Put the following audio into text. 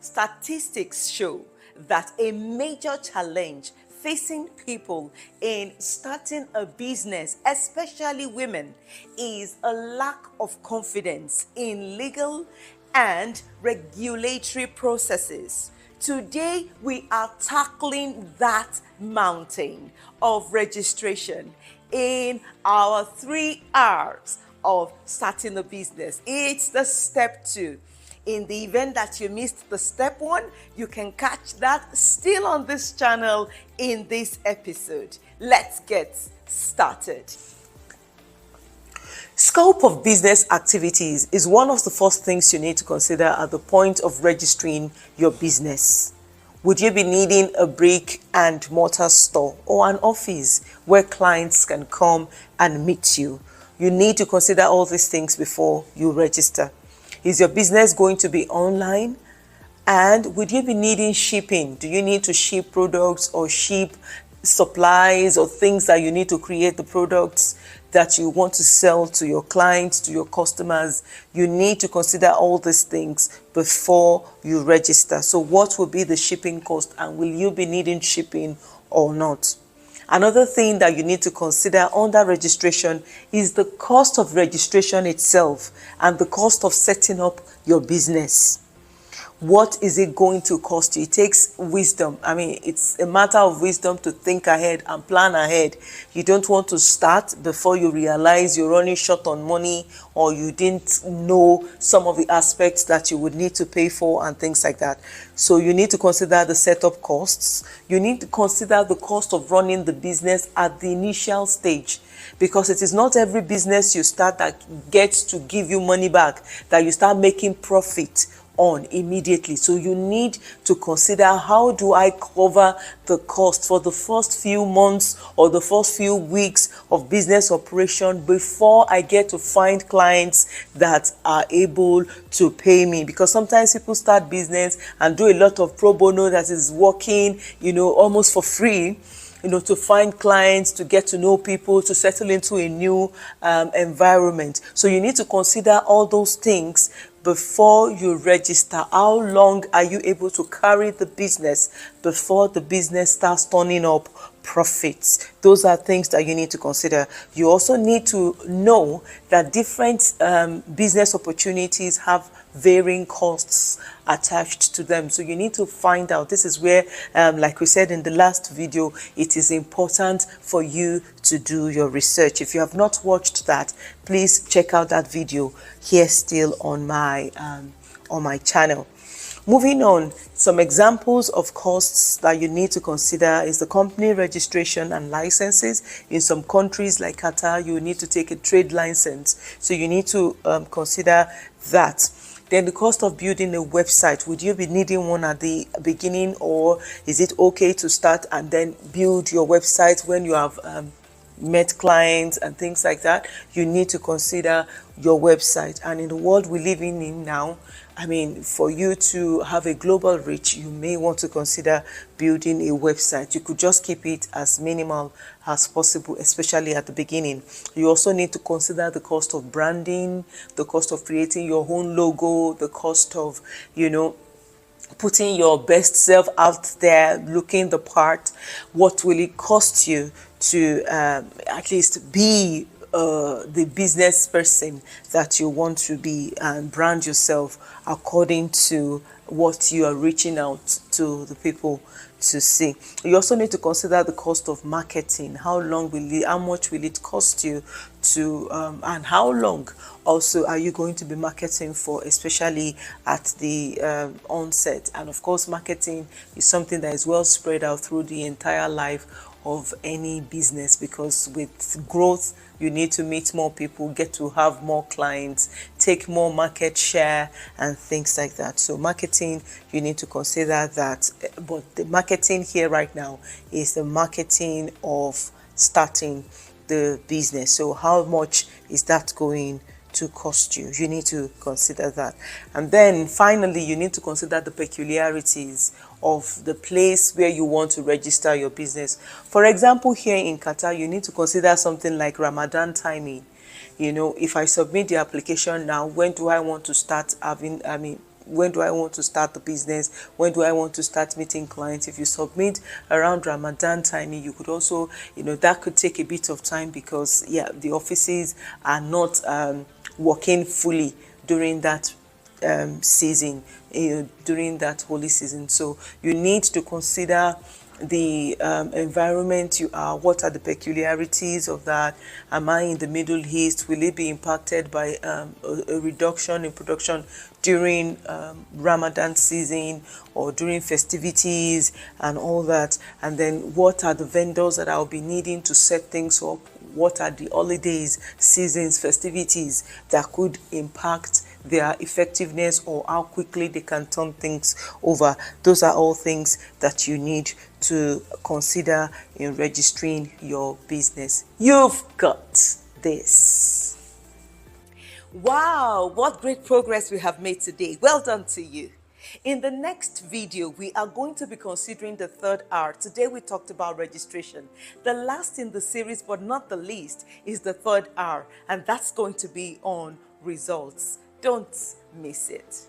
Statistics show that a major challenge facing people in starting a business, especially women, is a lack of confidence in legal and regulatory processes. Today, we are tackling that mountain of registration in our 3 R's of starting a business. It's the step 2. In the event that you missed the step 1, you can catch that still on this channel in this episode. Let's get started. Scope of business activities is one of the first things you need to consider at the point of registering your business. Would you be needing a brick and mortar store or an office where clients can come and meet you? You need to consider all these things before you register. Is your business going to be online? And would you be needing shipping? Do you need to ship products or ship supplies or things that you need to create the products that you want to sell to your clients, to your customers? You need to consider all these things before you register. So what will be the shipping cost, and will you be needing shipping or not? Another thing that you need to consider under registration is the cost of registration itself and the cost of setting up your business. What is it going to cost you? It takes wisdom. It's a matter of wisdom to think ahead and plan ahead. You don't want to start before you realize you're running short on money, or you didn't know some of the aspects that you would need to pay for and things like that. So you need to consider the setup costs. You need to consider the cost of running the business at the initial stage, because it is not every business you start that gets to give you money back, that you start making profit on immediately. So you need to consider, how do I cover the cost for the first few months or the first few weeks of business operation before I get to find clients that are able to pay me? Because sometimes people start business and do a lot of pro bono that is working, almost for free, to find clients, to get to know people, to settle into a new environment. So you need to consider all those things before you register. How long are you able to carry the business before the business starts turning up profits? Those are things that you need to consider. You also need to know that different business opportunities have varying costs attached to them. So you need to find out. This is where, like we said in the last video, it is important for you to do your research. If you have not watched that, please check out that video here still on my channel. Moving on, some examples of costs that you need to consider is the company registration and licenses. In some countries like Qatar, you need to take a trade license. So you need to consider that. Then the cost of building a website. Would you be needing one at the beginning, or is it okay to start and then build your website when you have met clients and things like that? You need to consider your website. And in the world we're living in now, for you to have a global reach, you may want to consider building a website. You could just keep it as minimal as possible, especially at the beginning. You also need to consider the cost of branding, the cost of creating your own logo, the cost of, putting your best self out there, looking the part. What will it cost you to at least be the business person that you want to be, and brand yourself according to what you are reaching out to the people to see. You also need to consider the cost of marketing. How much will it cost you to, and how long also are you going to be marketing for, especially at the onset? And of course, marketing is something that is well spread out through the entire life of any business, because with growth you need to meet more people, get to have more clients, take more market share and things like that. So marketing, you need to consider that. But the marketing here right now is the marketing of starting the business. So how much is that going to cost you? You need to consider that. And then finally, you need to consider the peculiarities of the place where you want to register your business. For example, here in Qatar, you need to consider something like Ramadan timing. If I submit the application now, when do I want to start having, when do I want to start the business, when do I want to start meeting clients. If you submit around Ramadan timing, you could also, that could take a bit of time, because the offices are not working fully during that season, during that holy season. So you need to consider the environment you are. What are the peculiarities of that? Am I in the Middle East? Will it be impacted by a reduction in production during Ramadan season or during festivities and all that? And then what are the vendors that I'll be needing to set things up? What are the holidays, seasons, festivities that could impact their effectiveness or how quickly they can turn things over? Those are all things that you need to consider in registering your business. You've got this. Wow, what great progress we have made today. Well done to you. In the next video, we are going to be considering the third R. Today we talked about registration. The last in the series, but not the least, is the third R, and that's going to be on results. Don't miss it.